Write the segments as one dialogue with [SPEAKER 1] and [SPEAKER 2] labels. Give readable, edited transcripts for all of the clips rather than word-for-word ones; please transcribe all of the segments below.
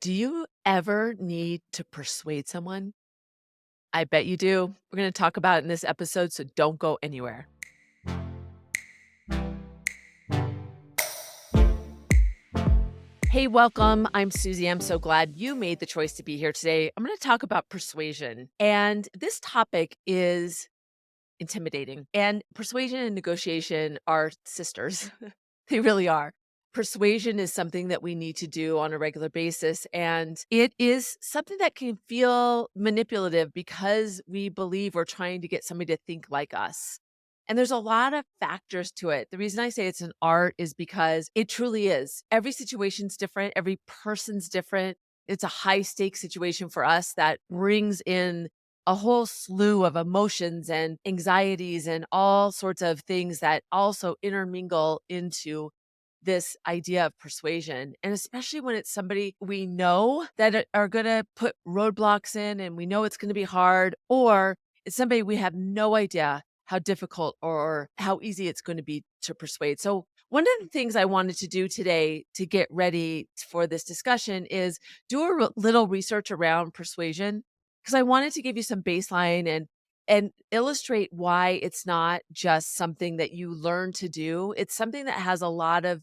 [SPEAKER 1] Do you ever need to persuade someone? I bet you do. We're going to talk about it in this episode, so don't go anywhere. Hey, welcome. I'm Susie. I'm so glad you made the choice to be here today. I'm going to talk about persuasion. And this topic is intimidating. And persuasion and negotiation are sisters. They really are. Persuasion is something that we need to do on a regular basis. And it is something that can feel manipulative because we believe we're trying to get somebody to think like us. And there's a lot of factors to it. The reason I say it's an art is because it truly is. Every situation's different, every person's different. It's a high stakes situation for us that brings in a whole slew of emotions and anxieties and all sorts of things that also intermingle into this idea of persuasion. And especially when it's somebody we know that are going to put roadblocks in and we know it's going to be hard, or it's somebody we have no idea how difficult or how easy it's going to be to persuade. So, one of the things I wanted to do today to get ready for this discussion is do a little research around persuasion because I wanted to give you some baseline and illustrate why it's not just something that you learn to do. It's something that has a lot of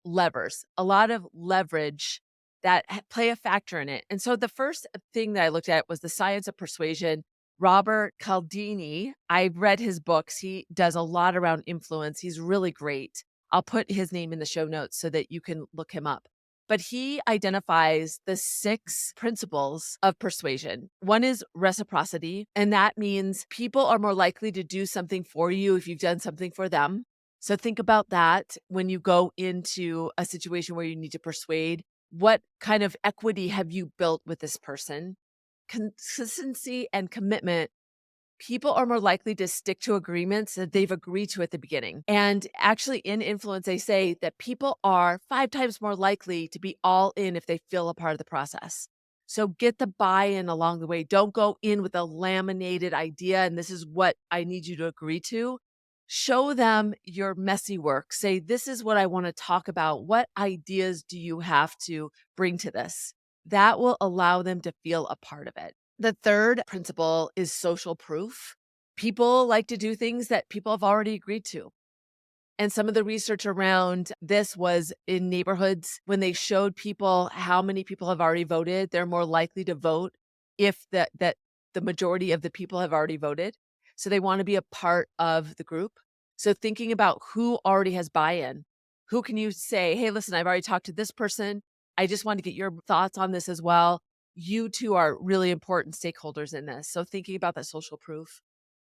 [SPEAKER 1] levers, a lot of leverage that play a factor in it. And so the first thing that I looked at was the science of persuasion. Robert Cialdini, I've read his books. He does a lot around influence. He's really great. I'll put his name in the show notes so that you can look him up. But he identifies the 6 principles of persuasion. One is reciprocity, and that means people are more likely to do something for you if you've done something for them. So think about that when you go into a situation where you need to persuade. What kind of equity have you built with this person? Consistency and commitment. People are more likely to stick to agreements that they've agreed to at the beginning. And actually, in influence, they say that people are 5 times more likely to be all in if they feel a part of the process. So get the buy in along the way. Don't go in with a laminated idea and this is what I need you to agree to. Show them your messy work. Say, this is what I want to talk about. What ideas do you have to bring to this? That will allow them to feel a part of it. The third principle is social proof. People like to do things that people have already agreed to. And some of the research around this was in neighborhoods when they showed people how many people have already voted, they're more likely to vote if that the majority of the people have already voted. So they want to be a part of the group. So thinking about who already has buy-in, who can you say, "Hey, listen, I've already talked to this person. I just want to get your thoughts on this as well. You two are really important stakeholders in this." So thinking about that social proof.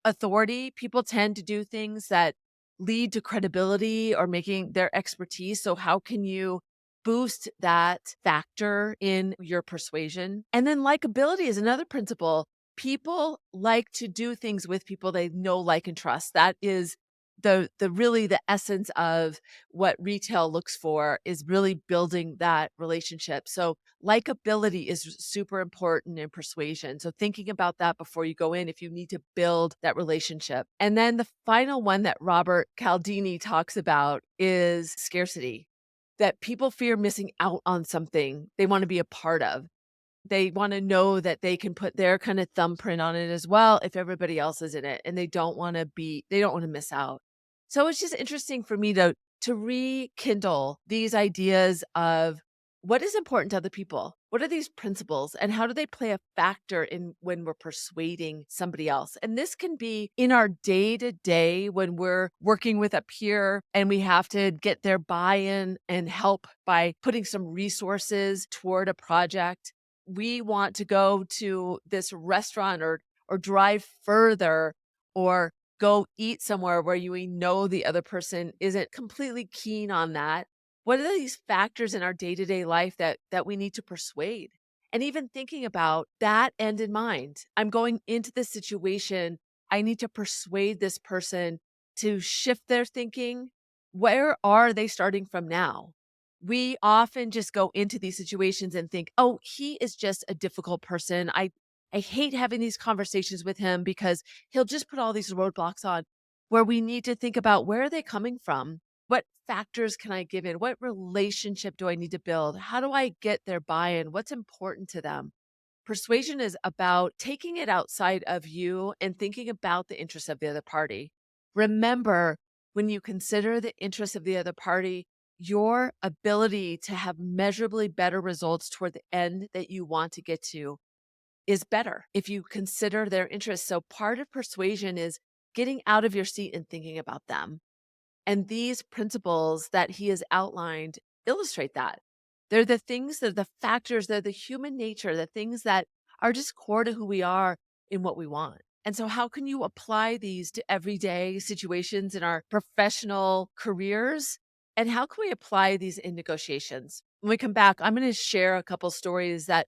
[SPEAKER 1] Authority, people tend to do things that lead to credibility or making their expertise. So how can you boost that factor in your persuasion? And then likability is another principle. People like to do things with people they know, like, and trust. That is the really the essence of what retail looks for is really building that relationship. So likability is super important in persuasion. So thinking about that before you go in if you need to build that relationship. And then the final one that Robert Cialdini talks about is scarcity. That people fear missing out on something they want to be a part of. They wanna know that they can put their kind of thumbprint on it as well if everybody else is in it, and they don't wanna miss out. So it's just interesting for me to rekindle these ideas of what is important to other people? What are these principles, and how do they play a factor in when we're persuading somebody else? And this can be in our day-to-day when we're working with a peer and we have to get their buy-in and help by putting some resources toward a project. We want to go to this restaurant or drive further or go eat somewhere where we know the other person isn't completely keen on that. What are these factors in our day-to-day life that we need to persuade? And even thinking about that end in mind. I'm going into this situation. I need to persuade this person to shift their thinking. Where are they starting from now? We often just go into these situations and think, "Oh, he is just a difficult person. I hate having these conversations with him because he'll just put all these roadblocks on." Where we need to think about where are they coming from? What factors can I give in? What relationship do I need to build? How do I get their buy in? What's important to them? Persuasion is about taking it outside of you and thinking about the interests of the other party. Remember, when you consider the interests of the other party, your ability to have measurably better results toward the end that you want to get to is better if you consider their interests. So, part of persuasion is getting out of your seat and thinking about them. And these principles that he has outlined illustrate that. They're the things, they're the factors, they're the human nature, the things that are just core to who we are in what we want. And so, how can you apply these to everyday situations in our professional careers? And how can we apply these in negotiations? When we come back, I'm going to share a couple stories that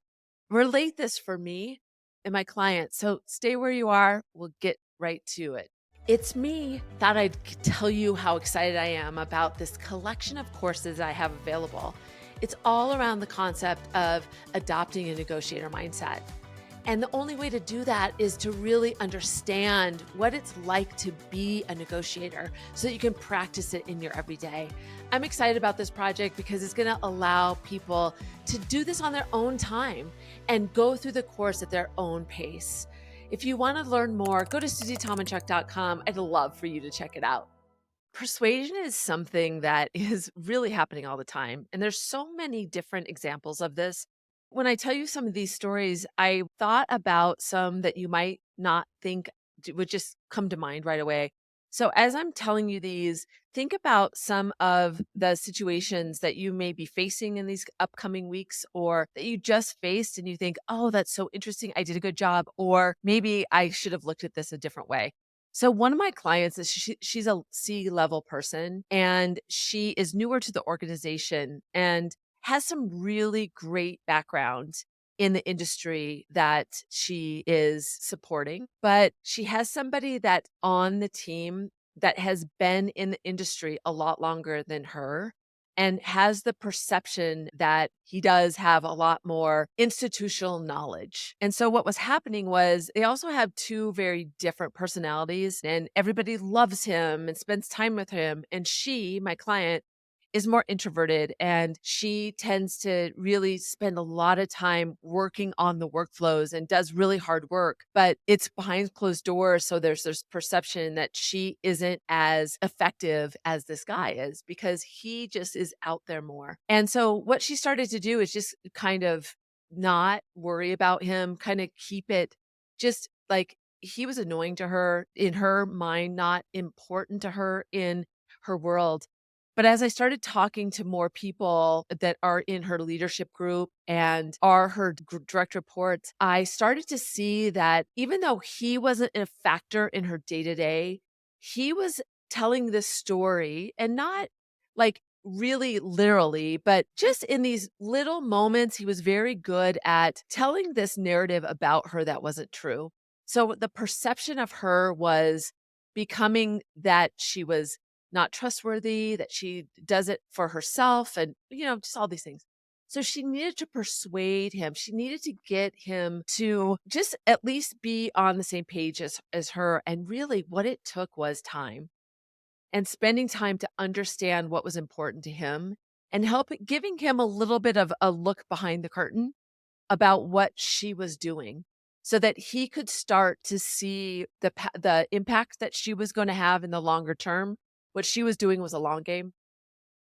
[SPEAKER 1] relate this for me and my clients. So, stay where you are. We'll get right to it. It's me. Thought I'd tell you how excited I am about this collection of courses I have available. It's all around the concept of adopting a negotiator mindset. And the only way to do that is to really understand what it's like to be a negotiator so that you can practice it in your everyday. I'm excited about this project because it's going to allow people to do this on their own time and go through the course at their own pace. If you want to learn more, go to SusieTalmanchuk.com. I'd love for you to check it out. Persuasion is something that is really happening all the time. And there's so many different examples of this. When I tell you some of these stories, I thought about some that you might not think would just come to mind right away. So as I'm telling you these, think about some of the situations that you may be facing in these upcoming weeks or that you just faced and you think, oh, that's so interesting. I did a good job. Or maybe I should have looked at this a different way. So one of my clients is she's a C-level person and she is newer to the organization and has some really great background in the industry that she is supporting. But she has somebody that on the team that has been in the industry a lot longer than her and has the perception that he does have a lot more institutional knowledge. And so what was happening was they also have two very different personalities and everybody loves him and spends time with him. And she, my client, is more introverted and she tends to really spend a lot of time working on the workflows and does really hard work, but it's behind closed doors. So there's this perception that she isn't as effective as this guy is because he just is out there more. And so what she started to do is just kind of not worry about him, kind of keep it just like he was annoying to her in her mind, not important to her in her world. But as I started talking to more people that are in her leadership group and are her direct reports, I started to see that even though he wasn't a factor in her day to day, he was telling this story and not like really literally, but just in these little moments, he was very good at telling this narrative about her that wasn't true. So the perception of her was becoming that she was not trustworthy, that she does it for herself and, just all these things. So she needed to persuade him. She needed to get him to just at least be on the same page as her. And really what it took was time and spending time to understand what was important to him and giving him a little bit of a look behind the curtain about what she was doing so that he could start to see the impact that she was gonna have in the longer term. What she was doing was a long game.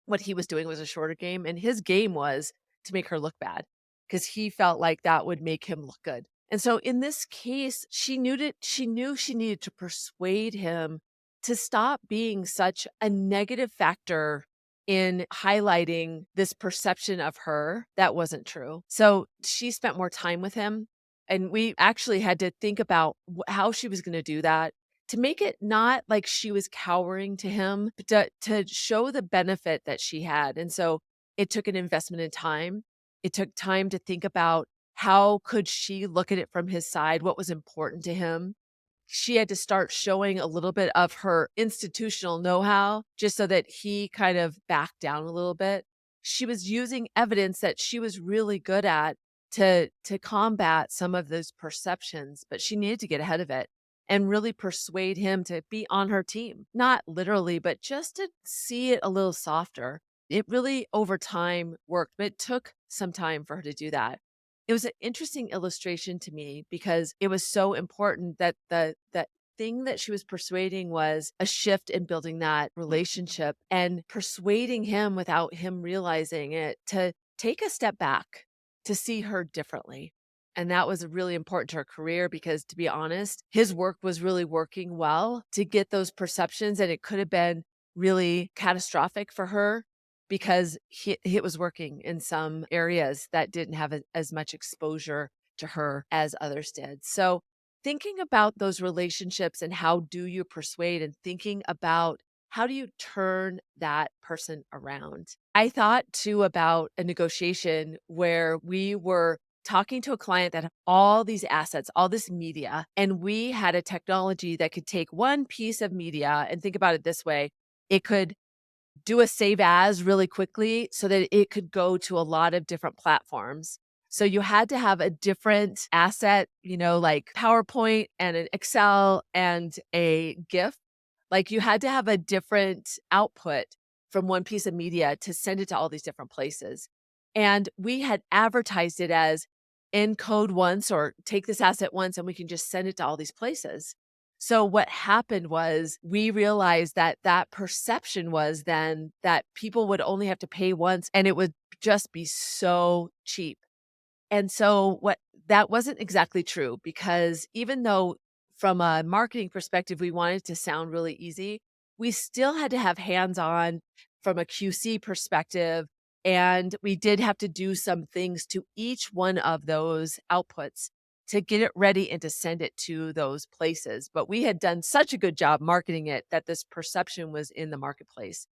[SPEAKER 1] What he was doing was a shorter game, and his game was to make her look bad because he felt like that would make him look good. And so in this case, she knew she needed to persuade him to stop being such a negative factor in highlighting this perception of her that wasn't true. So she spent more time with him, and we actually had to think about how she was going to do that to make it not like she was cowering to him, but to show the benefit that she had. And so it took an investment in time. It took time to think about how could she look at it from his side, what was important to him. She had to start showing a little bit of her institutional know-how just so that he kind of backed down a little bit. She was using evidence that she was really good at to combat some of those perceptions, but she needed to get ahead of it. and really persuade him to be on her team. Not literally, but just to see it a little softer. It really over time worked, but it took some time for her to do that. It was an interesting illustration to me because it was so important that the thing that she was persuading was a shift in building that relationship and persuading him without him realizing it to take a step back to see her differently. And that was really important to her career because, to be honest, his work was really working well to get those perceptions. And it could have been really catastrophic for her because it was working in some areas that didn't have as much exposure to her as others did. So, thinking about those relationships and how do you persuade, and thinking about how do you turn that person around. I thought too about a negotiation where we were talking to a client that had all these assets, all this media, and we had a technology that could take one piece of media, and think about it this way, it could do a save as really quickly so that it could go to a lot of different platforms. So you had to have a different asset, like PowerPoint and an Excel and a GIF. Like you had to have a different output from one piece of media to send it to all these different places. And we had advertised it as encode once or take this asset once and we can just send it to all these places. So what happened was we realized that that perception was then that people would only have to pay once and it would just be so cheap. And so what that wasn't exactly true because even though from a marketing perspective we wanted it to sound really easy, we still had to have hands-on from a QC perspective and we did have to do some things to each one of those outputs to get it ready and to send it to those places. But we had done such a good job marketing it that this perception was in the marketplace.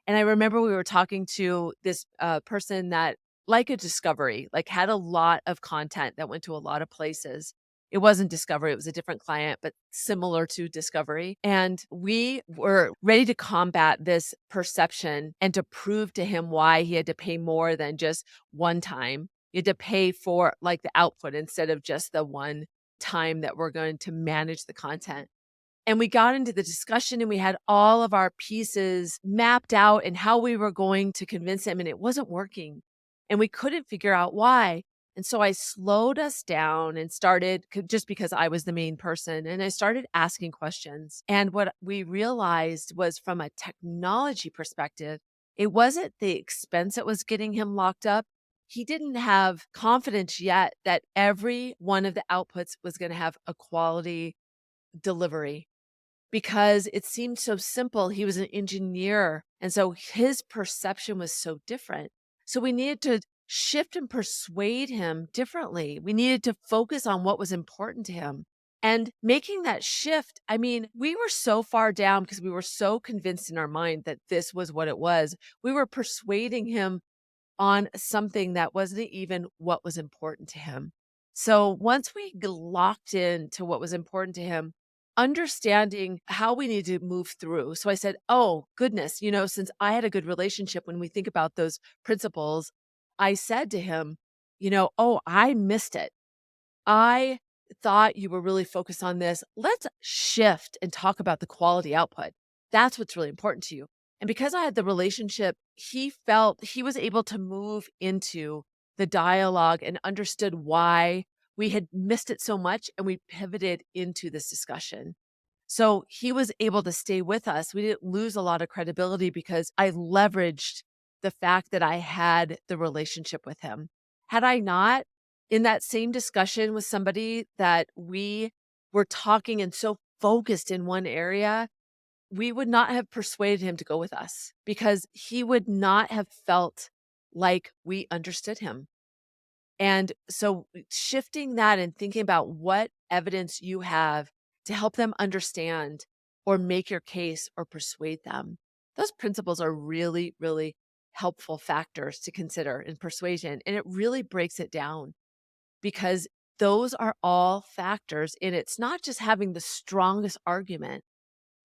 [SPEAKER 1] And I remember we were talking to this person that, like a Discovery, like had a lot of content that went to a lot of places. It wasn't Discovery, it was a different client, but similar to Discovery. And we were ready to combat this perception and to prove to him why he had to pay more than just one time. You had to pay for like the output instead of just the one time that we're going to manage the content. And we got into the discussion and we had all of our pieces mapped out and how we were going to convince him, and it wasn't working. And we couldn't figure out why. And so I slowed us down and started just because I was the main person. And I started asking questions. And what we realized was from a technology perspective, it wasn't the expense that was getting him locked up. He didn't have confidence yet that every one of the outputs was going to have a quality delivery because it seemed so simple. He was an engineer, and so his perception was so different. So we needed to shift and persuade him differently. We needed to focus on what was important to him. And making that shift, I mean, we were so far down because we were so convinced in our mind that this was what it was. We were persuading him on something that wasn't even what was important to him. So once we locked in to what was important to him, understanding how we need to move through. So I said, oh, goodness, since I had a good relationship, when we think about those principles, I said to him, oh, I missed it. I thought you were really focused on this. Let's shift and talk about the quality output. That's what's really important to you. And because I had the relationship, he felt he was able to move into the dialogue and understood why we had missed it so much and we pivoted into this discussion. So he was able to stay with us. We didn't lose a lot of credibility because I leveraged the fact that I had the relationship with him. Had I not, in that same discussion with somebody that we were talking and so focused in one area, we would not have persuaded him to go with us because he would not have felt like we understood him. And so shifting that and thinking about what evidence you have to help them understand or make your case or persuade them. Those principles are really, really helpful factors to consider in persuasion. And it really breaks it down because those are all factors. And it's not just having the strongest argument,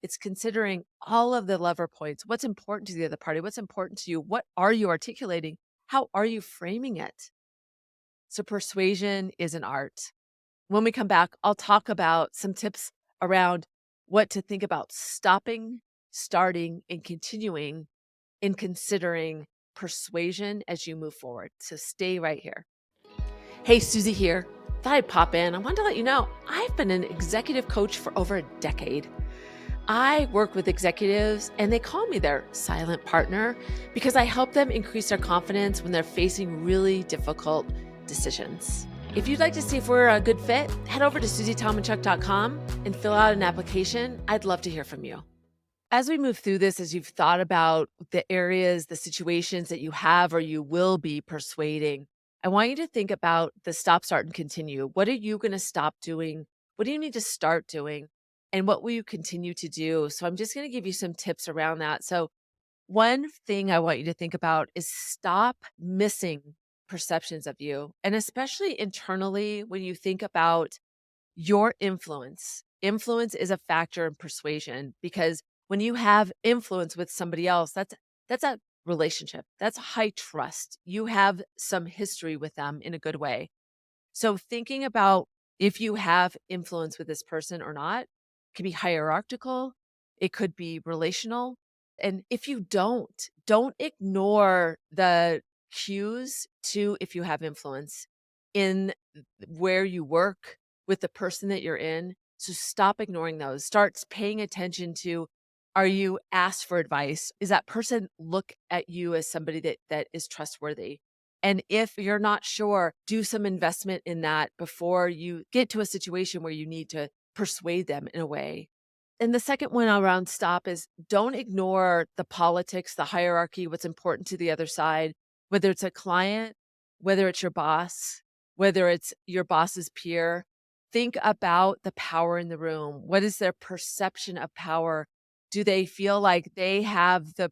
[SPEAKER 1] it's considering all of the lever points. What's important to the other party? What's important to you? What are you articulating? How are you framing it? So persuasion is an art. When we come back, I'll talk about some tips around what to think about stopping, starting, and continuing in considering persuasion as you move forward. So stay right here. Hey, Susie here. Thought I'd pop in. I wanted to let you know I've been an executive coach for over a decade. I work with executives and they call me their silent partner because I help them increase their confidence when they're facing really difficult decisions. If you'd like to see if we're a good fit, head over to susietalmanchuck.com and fill out an application. I'd love to hear from you. As we move through this, as you've thought about the areas, the situations that you have or you will be persuading, I want you to think about the stop, start, and continue. What are you going to stop doing? What do you need to start doing? And what will you continue to do? So I'm just going to give you some tips around that. So one thing I want you to think about is stop missing perceptions of you. And especially internally, when you think about your influence. Influence is a factor in persuasion because when you have influence with somebody else, that's a relationship. That's high trust. You have some history with them in a good way. So thinking about if you have influence with this person or not can be hierarchical, it could be relational. And if you don't ignore the cues to if you have influence in where you work with the person that you're in. So stop ignoring those. Start paying attention to, are you asked for advice? Is that person look at you as somebody that is trustworthy? And if you're not sure, do some investment in that before you get to a situation where you need to persuade them in a way. And the second one around stop is don't ignore the politics, the hierarchy, what's important to the other side, whether it's a client, whether it's your boss, whether it's your boss's peer. Think about the power in the room. What is their perception of power? Do they feel like they have the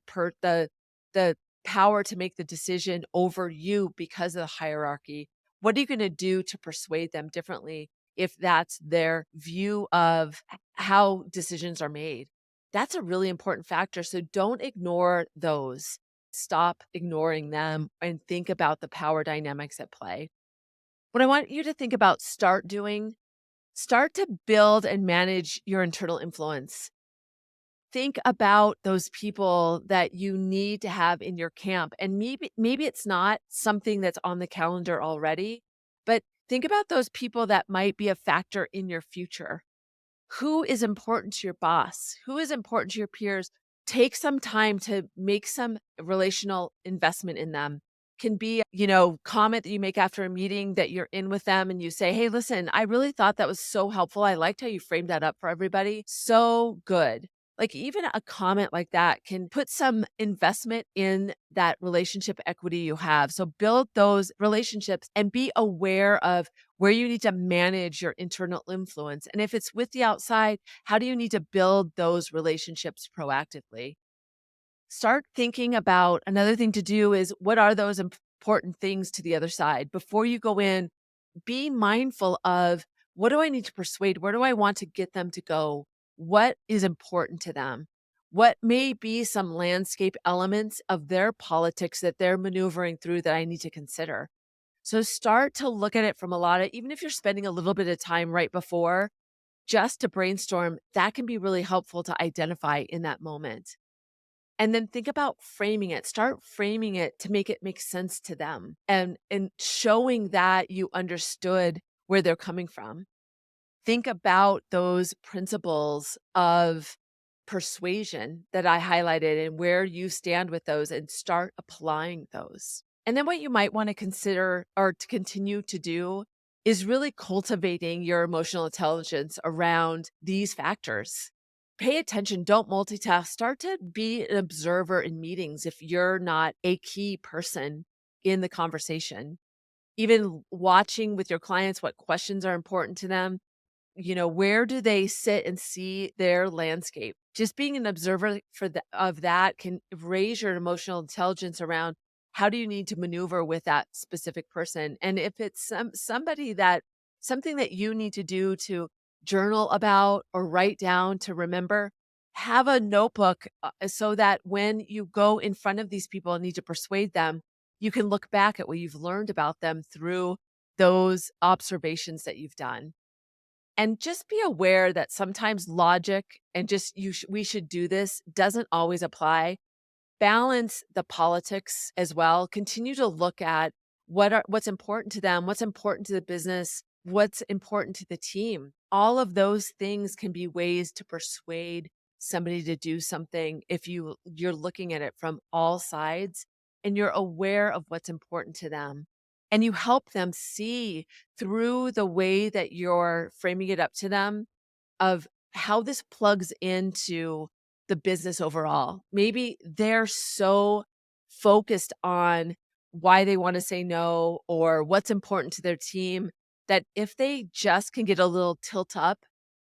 [SPEAKER 1] power to make the decision over you because of the hierarchy? What are you going to do to persuade them differently if that's their view of how decisions are made? That's a really important factor. So don't ignore those. Stop ignoring them and think about the power dynamics at play. What I want you to think about start to build and manage your internal influence. Think about those people that you need to have in your camp. And maybe it's not something that's on the calendar already, but think about those people that might be a factor in your future. Who is important to your boss? Who is important to your peers? Take some time to make some relational investment in them. Can be, comment that you make after a meeting that you're in with them and you say, "Hey, listen, I really thought that was so helpful. I liked how you framed that up for everybody. So good." Like even a comment like that can put some investment in that relationship equity you have. So build those relationships and be aware of where you need to manage your internal influence. And if it's with the outside, how do you need to build those relationships proactively? Start thinking about another thing to do is what are those important things to the other side? Before you go in, be mindful of what do I need to persuade? Where do I want to get them to go? What is important to them? What may be some landscape elements of their politics that they're maneuvering through that I need to consider? So start to look at it from a lot of, even if you're spending a little bit of time right before, just to brainstorm, that can be really helpful to identify in that moment. And then think about framing it. Start framing it to make it make sense to them and showing that you understood where they're coming from. Think about those principles of persuasion that I highlighted and where you stand with those and start applying those. And then what you might want to consider or to continue to do is really cultivating your emotional intelligence around these factors. Pay attention, don't multitask. Start to be an observer in meetings if you're not a key person in the conversation. Even watching with your clients what questions are important to them, where do they sit and see their landscape? Just being an observer of that can raise your emotional intelligence around how do you need to maneuver with that specific person. And if it's something that you need to do to journal about or write down to remember, have a notebook so that when you go in front of these people and need to persuade them, you can look back at what you've learned about them through those observations that you've done. And just be aware that sometimes logic and just we should do this doesn't always apply. Balance the politics as well. Continue to look at what's important to them, what's important to the business, what's important to the team. All of those things can be ways to persuade somebody to do something if you're looking at it from all sides and you're aware of what's important to them. And you help them see through the way that you're framing it up to them of how this plugs into the business overall. Maybe they're so focused on why they want to say no or what's important to their team that if they just can get a little tilt up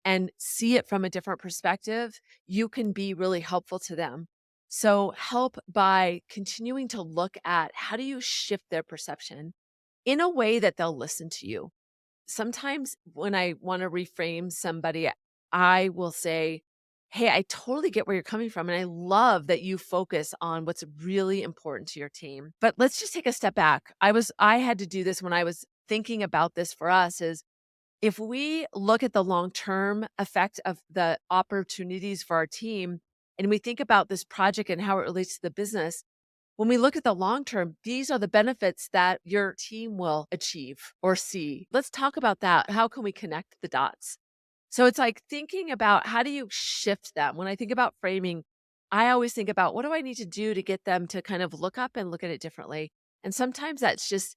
[SPEAKER 1] and see it from a different perspective, you can be really helpful to them. So help by continuing to look at how do you shift their perception in a way that they'll listen to you. Sometimes when I want to reframe somebody, I will say, "Hey, I totally get where you're coming from, and I love that you focus on what's really important to your team." But let's just take a step back. I had to do this when I was thinking about this for us is if we look at the long-term effect of the opportunities for our team and we think about this project and how it relates to the business, when we look at the long term, these are the benefits that your team will achieve or see. Let's talk about that. How can we connect the dots? So it's like thinking about how do you shift them? When I think about framing, I always think about what do I need to do to get them to kind of look up and look at it differently. And sometimes that's just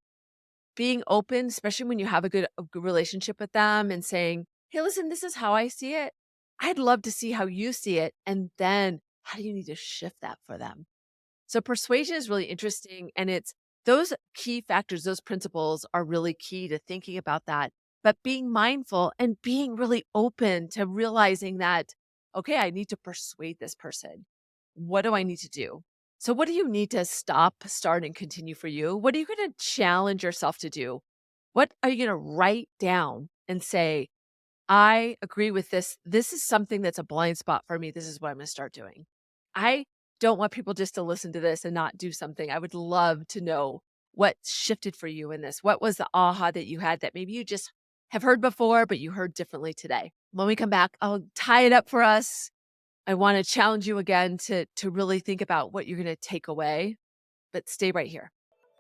[SPEAKER 1] being open, especially when you have a good relationship with them and saying, "Hey, listen, this is how I see it. I'd love to see how you see it." And then how do you need to shift that for them? So persuasion is really interesting, and it's those key factors, those principles are really key to thinking about that. But being mindful and being really open to realizing that, okay, I need to persuade this person. What do I need to do? So, what do you need to stop, start, and continue for you? What are you going to challenge yourself to do? What are you going to write down and say, I agree with this. This is something that's a blind spot for me. This is what I'm going to start doing. I don't want people just to listen to this and not do something. I would love to know what shifted for you in this. What was the aha that you had that maybe you just have heard before, but you heard differently today? When we come back, I'll tie it up for us. I want to challenge you again to really think about what you're going to take away, but stay right here.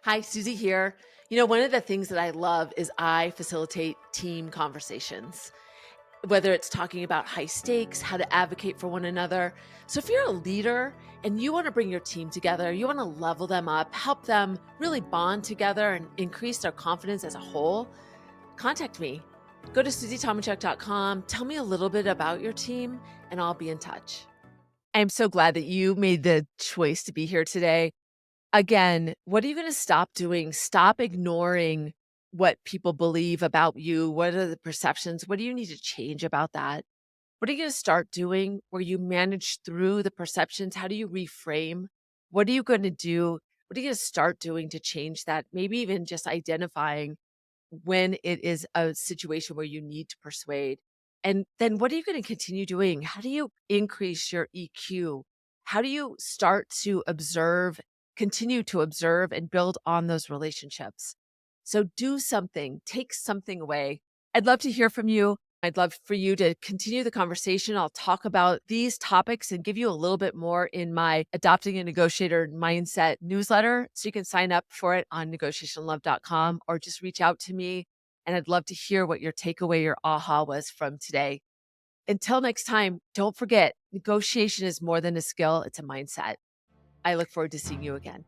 [SPEAKER 1] Hi, Susie here. One of the things that I love is I facilitate team conversations, whether it's talking about high stakes, how to advocate for one another. So if you're a leader and you want to bring your team together, you want to level them up, help them really bond together and increase their confidence as a whole, contact me. Go to SusieTomachuck.com, tell me a little bit about your team, and I'll be in touch. I'm so glad that you made the choice to be here today. Again, what are you going to stop doing? Stop ignoring what people believe about you. What are the perceptions? What do you need to change about that? What are you going to start doing where you manage through the perceptions? How do you reframe? What are you going to do? What are you going to start doing to change that? Maybe even just identifying when it is a situation where you need to persuade. And then what are you going to continue doing? How do you increase your EQ? How do you start to observe, continue to observe and build on those relationships? So do something, take something away. I'd love to hear from you. I'd love for you to continue the conversation. I'll talk about these topics and give you a little bit more in my Adopting a Negotiator Mindset newsletter. So you can sign up for it on negotiationlove.com or just reach out to me. And I'd love to hear what your takeaway, your aha was from today. Until next time, don't forget, negotiation is more than a skill, it's a mindset. I look forward to seeing you again.